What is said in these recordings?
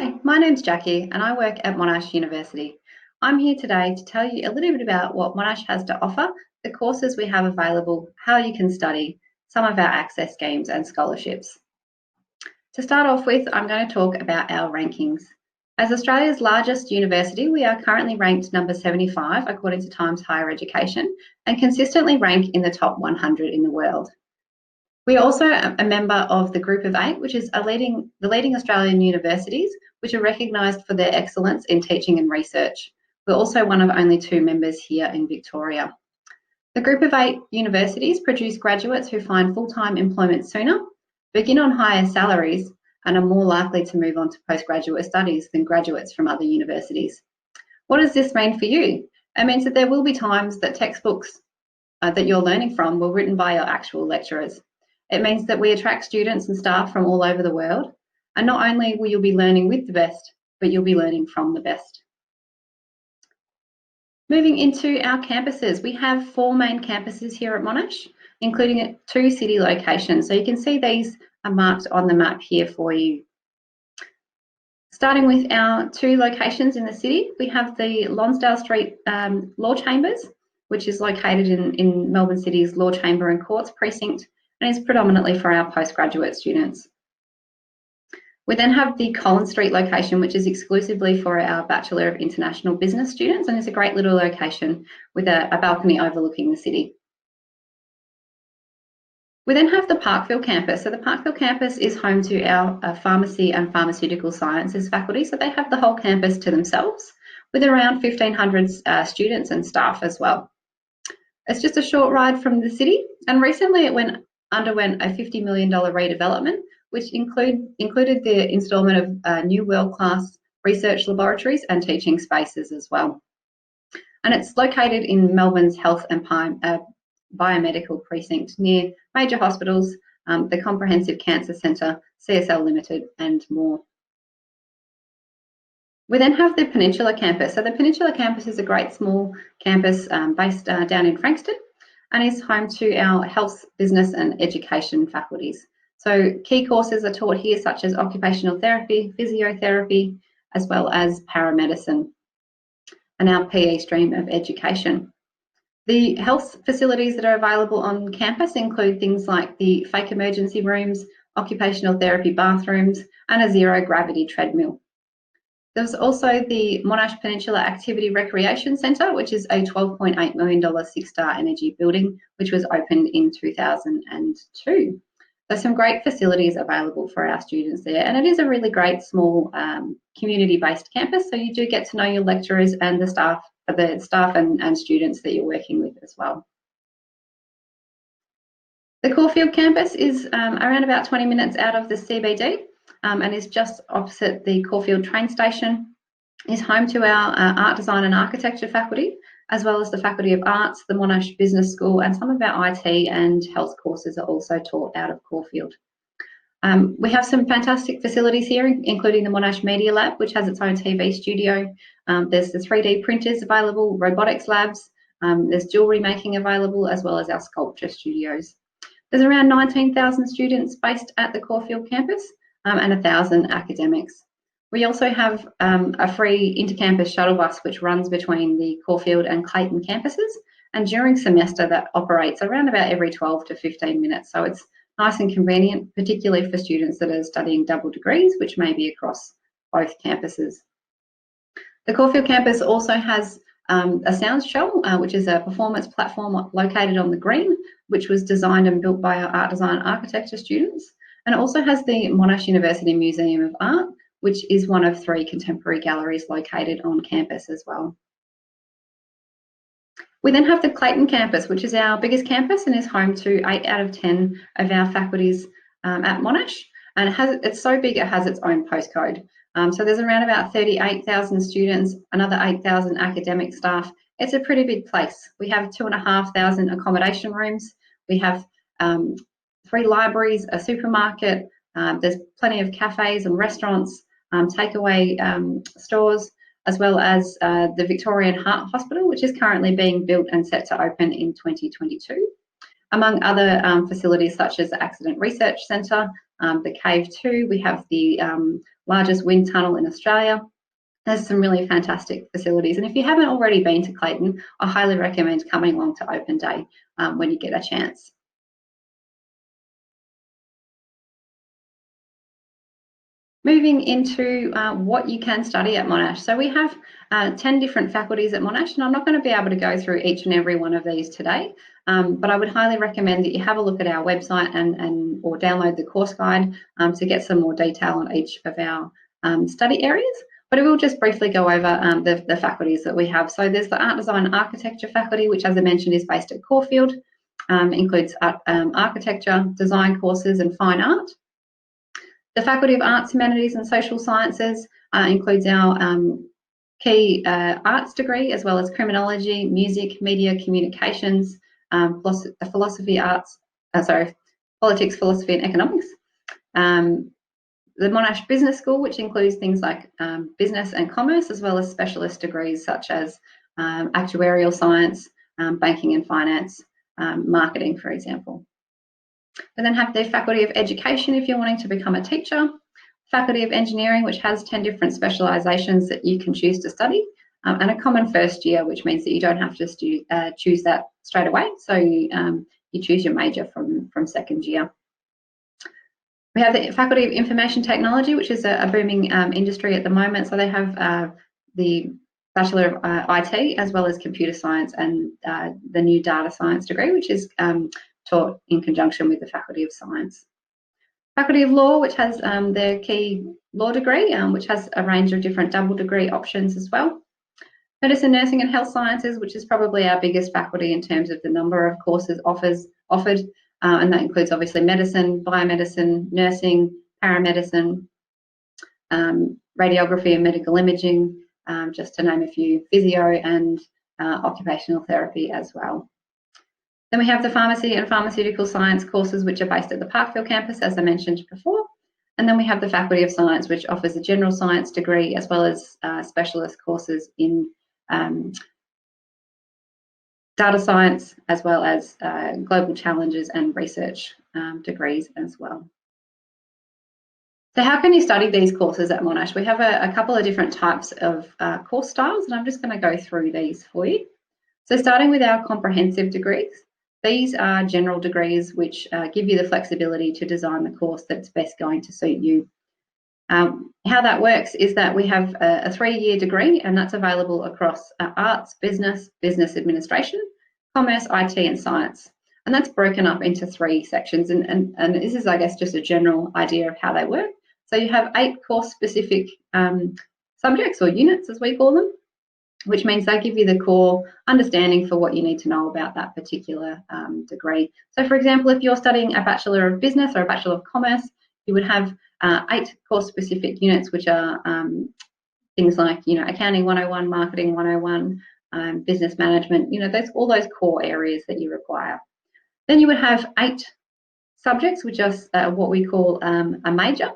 Hi, my name's Jackie and I work at Monash University. I'm here today to tell you a little bit about what Monash has to offer, the courses we have available, how you can study, some of our access schemes and scholarships. To start off with, I'm going to talk about our rankings. As Australia's largest university, we are currently ranked number 75 according to Times Higher Education and consistently rank in the top 100 in the world. We are also a member of the Group of 8, which is the leading Australian universities, which are recognised for their excellence in teaching and research. We're also one of only 2 members here in Victoria. The Group of 8 universities produce graduates who find full-time employment sooner, begin on higher salaries, and are more likely to move on to postgraduate studies than graduates from other universities. What does this mean for you? It means that there will be times that textbooks that you're learning from were written by your actual lecturers. It means that we attract students and staff from all over the world. And not only will you be learning with the best, but you'll be learning from the best. Moving into our campuses, we have 4 main campuses here at Monash, including 2 city locations. So you can see these are marked on the map here for you. Starting with our 2 locations in the city, we have the Lonsdale Street Law Chambers, which is located in Melbourne City's Law Chamber and Courts precinct, and is predominantly for our postgraduate students. We then have the Collins Street location, which is exclusively for our Bachelor of International Business students, and is a great little location with a balcony overlooking the city. We then have the Parkville campus. So the Parkville campus is home to our pharmacy and pharmaceutical sciences faculty, so they have the whole campus to themselves with around 1,500 students and staff as well. It's just a short ride from the city, and recently it underwent a $50 million redevelopment, which included the instalment of new world-class research laboratories and teaching spaces as well. And it's located in Melbourne's Health and Biomedical Precinct near major hospitals, the Comprehensive Cancer Centre, CSL Limited, and more. We then have the Peninsula campus. So the Peninsula campus is a great small campus based down in Frankston, and is home to our health, business and education faculties. So key courses are taught here such as occupational therapy, physiotherapy, as well as paramedicine, and our PE stream of education. The health facilities that are available on campus include things like the fake emergency rooms, occupational therapy bathrooms, and a zero gravity treadmill. There's also the Monash Peninsula Activity Recreation Centre, which is a $12.8 million 6-star energy building, which was opened in 2002. There's some great facilities available for our students there, and it is a really great small community-based campus, so you do get to know your lecturers and the staff and students that you're working with as well. The Caulfield campus is around about 20 minutes out of the CBD. And is just opposite the Caulfield train station, is home to our art, design and architecture faculty, as well as the Faculty of Arts, the Monash Business School, and some of our IT and health courses are also taught out of Caulfield. We have some fantastic facilities here, including the Monash Media Lab, which has its own TV studio. There's the 3D printers available, robotics labs, there's jewellery making available, as well as our sculpture studios. There's around 19,000 students based at the Caulfield campus, and 1,000 academics. We also have a free intercampus shuttle bus which runs between the Caulfield and Clayton campuses, and during semester that operates around about every 12 to 15 minutes. So it's nice and convenient, particularly for students that are studying double degrees, which may be across both campuses. The Caulfield campus also has a sound shell, which is a performance platform located on the green, which was designed and built by our art, design and architecture students. And it also has the Monash University Museum of Art, which is one of 3 contemporary galleries located on campus as well. We then have the Clayton campus, which is our biggest campus and is home to 8 out of 10 of our faculties at Monash. And it's so big it has its own postcode. So there's around about 38,000 students, another 8,000 academic staff. It's a pretty big place. We have 2,500 accommodation rooms. We have 3 libraries, a supermarket, there's plenty of cafes and restaurants, takeaway stores, as well as the Victorian Heart Hospital, which is currently being built and set to open in 2022, among other facilities such as the Accident Research Centre, the Cave 2. We have the largest wind tunnel in Australia. There's some really fantastic facilities. And if you haven't already been to Clayton, I highly recommend coming along to Open Day when you get a chance. Moving into what you can study at Monash. So we have 10 different faculties at Monash, and I'm not going to be able to go through each and every one of these today, but I would highly recommend that you have a look at our website or download the course guide to get some more detail on each of our study areas. But I will just briefly go over the faculties that we have. So there's the Art Design and Architecture faculty, which, as I mentioned, is based at Caulfield, includes architecture, design courses and fine art. The Faculty of Arts, Humanities and Social Sciences includes our key arts degree, as well as criminology, music, media, communications, politics, philosophy and economics. The Monash Business School, which includes things like business and commerce, as well as specialist degrees such as actuarial science, banking and finance, marketing, for example. We then have the Faculty of Education if you're wanting to become a teacher, Faculty of Engineering, which has 10 different specialisations that you can choose to study, and a common first year, which means that you don't have to choose that straight away. So you choose your major from second year. We have the Faculty of Information Technology, which is a booming industry at the moment. So they have the Bachelor of IT, as well as Computer Science, and the new Data Science degree, which is taught in conjunction with the Faculty of Science. Faculty of Law, which has their key law degree, which has a range of different double degree options as well. Medicine, Nursing and Health Sciences, which is probably our biggest faculty in terms of the number of courses offered, and that includes obviously medicine, biomedicine, nursing, paramedicine, radiography and medical imaging, just to name a few, physio and occupational therapy as well. Then we have the Pharmacy and Pharmaceutical Science courses, which are based at the Parkville campus, as I mentioned before. And then we have the Faculty of Science, which offers a general science degree, as well as specialist courses in data science, as well as global challenges and research degrees as well. So how can you study these courses at Monash? We have a couple of different types of course styles, and I'm just going to go through these for you. So starting with our comprehensive degrees, these are general degrees which give you the flexibility to design the course that's best going to suit you. How that works is that we have a 3-year degree, and that's available across arts, business, business administration, commerce, IT and science. And that's broken up into 3 sections. And this is, I guess, just a general idea of how they work. So you have 8 course-specific subjects, or units as we call them, which means they give you the core understanding for what you need to know about that particular degree. So, for example, if you're studying a Bachelor of Business or a Bachelor of Commerce, you would have 8 course-specific units, which are things like, Accounting 101, Marketing 101, Business Management, all those core areas that you require. Then you would have 8 subjects, which are what we call a major,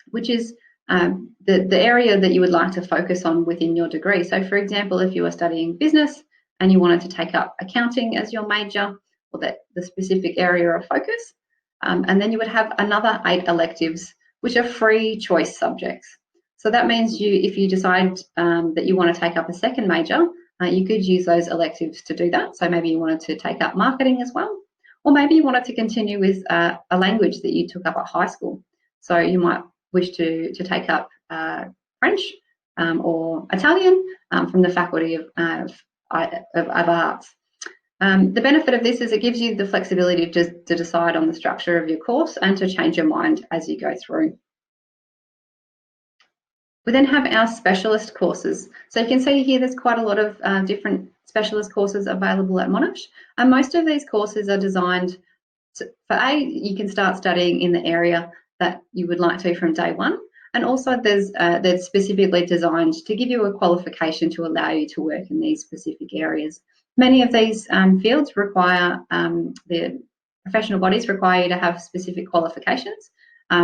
which is the area that you would like to focus on within your degree. So, for example, if you were studying business and you wanted to take up accounting as your major, or the specific area of focus, and then you would have another 8 electives, which are free choice subjects. So that means if you decide that you want to take up a second major, you could use those electives to do that. So maybe you wanted to take up marketing as well, or maybe you wanted to continue with a language that you took up at high school. So you might wish to take up French or Italian from the Faculty of Arts. The benefit of this is it gives you the flexibility to decide on the structure of your course and to change your mind as you go through. We then have our specialist courses. So you can see here there's quite a lot of different specialist courses available at Monash, and most of these courses are designed for you can start studying in the area that you would like to from day one, and also they're specifically designed to give you a qualification to allow you to work in these specific areas. Many of these fields require, the professional bodies require you to have specific qualifications.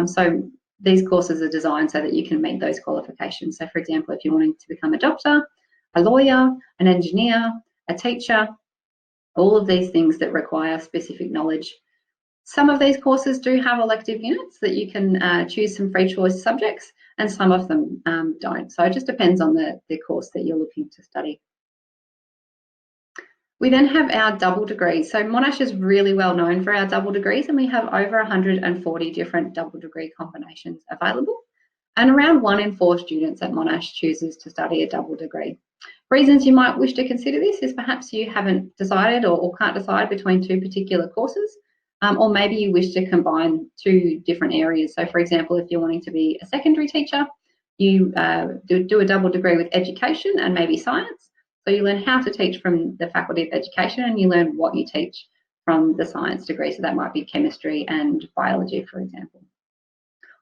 So these courses are designed so that you can meet those qualifications. So, for example, if you're wanting to become a doctor, a lawyer, an engineer, a teacher, all of these things that require specific knowledge. Some of these courses do have elective units that you can choose some free choice subjects, and some of them don't. So it just depends on the course that you're looking to study. We then have our double degrees. So Monash is really well known for our double degrees, and we have over 140 different double degree combinations available. And around 1 in 4 students at Monash chooses to study a double degree. Reasons you might wish to consider this is perhaps you haven't decided or can't decide between 2 particular courses, or maybe you wish to combine 2 different areas. So for example, if you're wanting to be a secondary teacher, you do a double degree with education and maybe science. So you learn how to teach from the Faculty of Education, and you learn what you teach from the science degree. So that might be chemistry and biology, for example.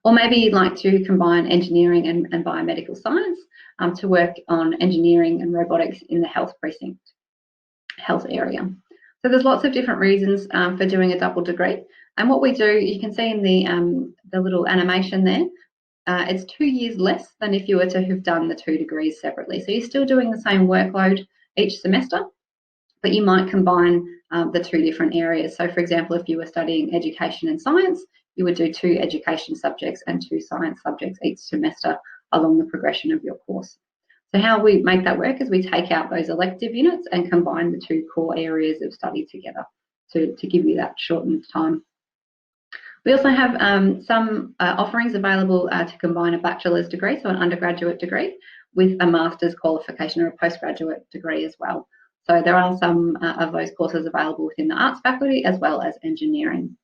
Or maybe you'd like to combine engineering and biomedical science to work on engineering and robotics in the health precinct, health area. So there's lots of different reasons for doing a double degree. And what we do, you can see in the little animation there, it's 2 years less than if you were to have done the 2 degrees separately. So you're still doing the same workload each semester, but you might combine the 2 different areas. So for example, if you were studying education and science, you would do 2 education subjects and 2 science subjects each semester along the progression of your course. So how we make that work is we take out those elective units and combine the 2 core areas of study together to give you that shortened time. We also have some offerings available to combine a bachelor's degree, so an undergraduate degree, with a master's qualification or a postgraduate degree as well. So there are some of those courses available within the arts faculty as well as engineering.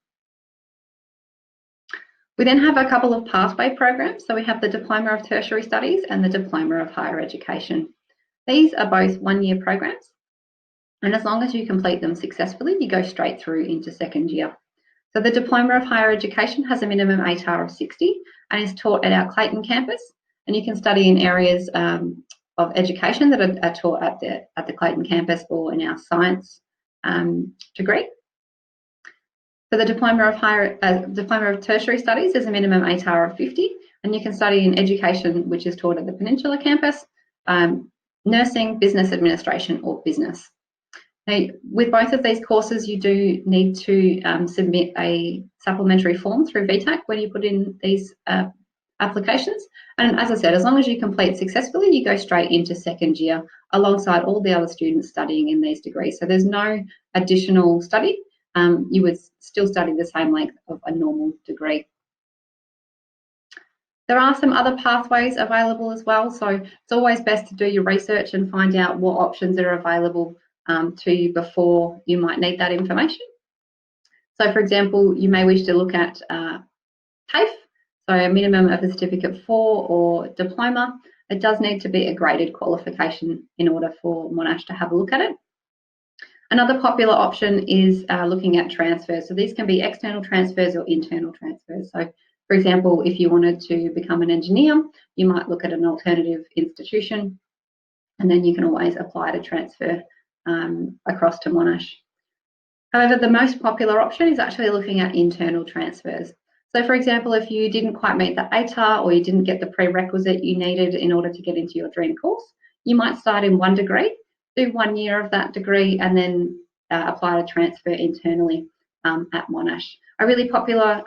We then have a couple of pathway programs. So we have the Diploma of Tertiary Studies and the Diploma of Higher Education. These are both 1-year programs, and as long as you complete them successfully, you go straight through into 2nd year. So the Diploma of Higher Education has a minimum ATAR of 60 and is taught at our Clayton campus, and you can study in areas of education that are taught at the Clayton campus or in our science degree. For the Diploma of Tertiary Studies, there's a minimum ATAR of 50, and you can study in education, which is taught at the Peninsula campus, nursing, business administration, or business. Now, with both of these courses, you do need to submit a supplementary form through VTAC when you put in these applications. And as I said, as long as you complete successfully, you go straight into 2nd year alongside all the other students studying in these degrees. So there's no additional study. You would still study the same length of a normal degree. There are some other pathways available as well, so it's always best to do your research and find out what options are available to you before you might need that information. So for example, you may wish to look at TAFE, so a minimum of a certificate 4 or diploma. It does need to be a graded qualification in order for Monash to have a look at it. Another popular option is looking at transfers. So these can be external transfers or internal transfers. So for example, if you wanted to become an engineer, you might look at an alternative institution, and then you can always apply to transfer across to Monash. However, the most popular option is actually looking at internal transfers. So for example, if you didn't quite meet the ATAR or you didn't get the prerequisite you needed in order to get into your dream course, you might start in 1 degree, do 1 year of that degree, and then apply to transfer internally at Monash. A really popular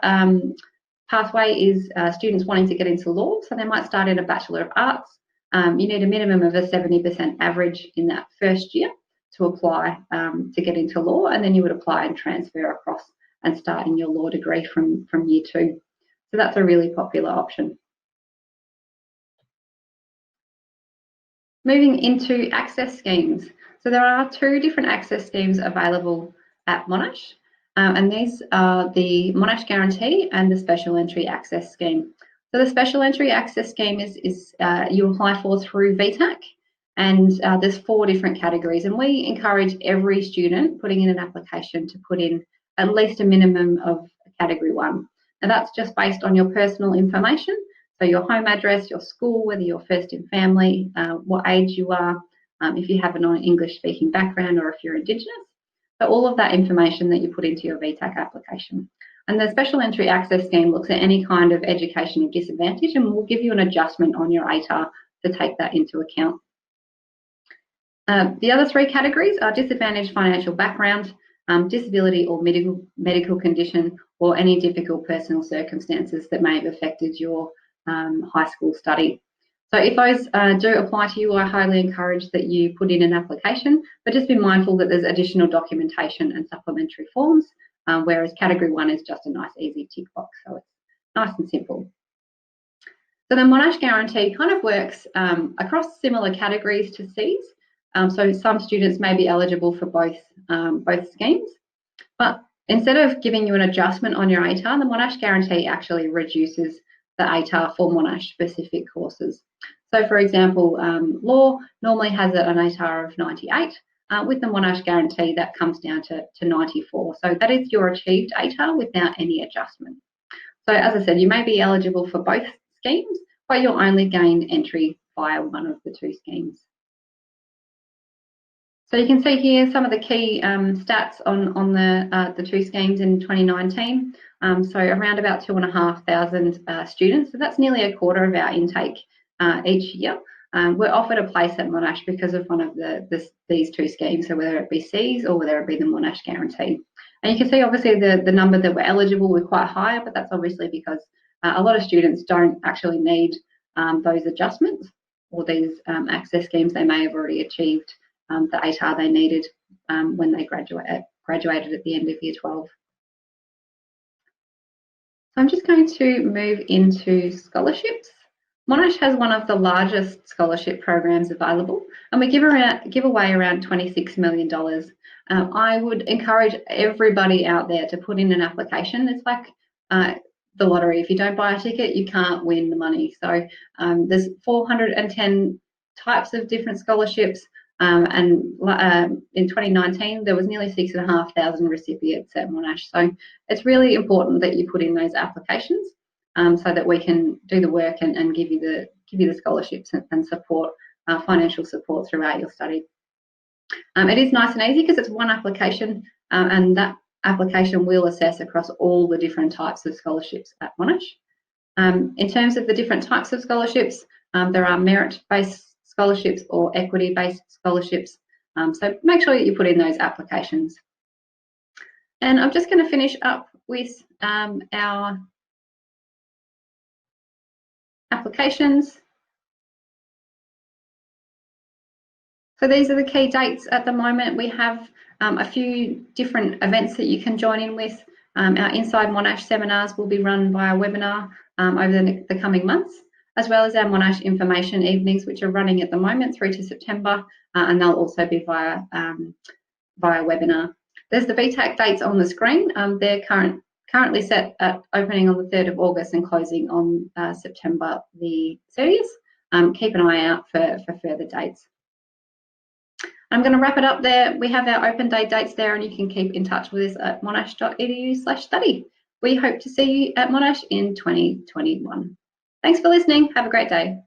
pathway is students wanting to get into law, so they might start in a Bachelor of Arts. You need a minimum of a 70% average in that 1st year to apply to get into law, and then you would apply and transfer across and start in your law degree from year 2. So that's a really popular option. Moving into access schemes. So there are 2 different access schemes available at Monash, and these are the Monash Guarantee and the Special Entry Access Scheme. So the Special Entry Access Scheme is you apply for through VTAC, and there's 4 different categories, and we encourage every student putting in an application to put in at least a minimum of category 1. Now that's just based on your personal information, so your home address, your school, whether you're first in family, what age you are, if you have a non-English speaking background, or if you're Indigenous. So all of that information that you put into your VTAC application. And the Special Entry Access Scheme looks at any kind of education of disadvantage, and will give you an adjustment on your ATAR to take that into account. The other 3 categories are disadvantaged financial background, disability or medical condition, or any difficult personal circumstances that may have affected your high school study. So if those do apply to you, I highly encourage that you put in an application, but just be mindful that there's additional documentation and supplementary forms, whereas Category 1 is just a nice easy tick box, so it's nice and simple. So the Monash Guarantee kind of works across similar categories to C's. So some students may be eligible for both schemes, but instead of giving you an adjustment on your ATAR, the Monash Guarantee actually reduces the ATAR for Monash specific courses. So for example, law normally has an ATAR of 98. With the Monash Guarantee, that comes down to 94. So that is your achieved ATAR without any adjustment. So as I said, you may be eligible for both schemes, but you'll only gain entry via one of the two schemes. So you can see here some of the key stats on the two schemes in 2019. So around about 2,500 students. So that's nearly a quarter of our intake each year. We're offered a place at Monash because of one of these two schemes, so whether it be C's or whether it be the Monash Guarantee. And you can see obviously the number that were eligible were quite higher, but that's obviously because a lot of students don't actually need those adjustments or these access schemes. They may have already achieved the ATAR they needed when they graduated at the end of Year 12. So I'm just going to move into scholarships. Monash has one of the largest scholarship programs available, and we give away around $26 million. I would encourage everybody out there to put in an application. It's like the lottery. If you don't buy a ticket, you can't win the money. So there's 410 types of different scholarships, and in 2019 there was nearly 6,500 recipients at Monash. So it's really important that you put in those applications so that we can do the work and give you the scholarships and support, financial support throughout your study. It is nice and easy because it's one application, and that application will assess across all the different types of scholarships at Monash. In terms of the different types of scholarships, there are merit-based scholarships or equity-based scholarships. So make sure that you put in those applications. And I'm just going to finish up with our applications. So these are the key dates at the moment. We have a few different events that you can join in with. Our Inside Monash seminars will be run via webinar over the coming months, as well as our Monash information evenings, which are running at the moment through to September, and they'll also be via webinar. There's the VTAC dates on the screen. They're currently set at opening on the 3rd of August and closing on September the 30th. Keep an eye out for further dates. I'm going to wrap it up there. We have our open day dates there, and you can keep in touch with us at monash.edu/study. We hope to see you at Monash in 2021. Thanks for listening. Have a great day.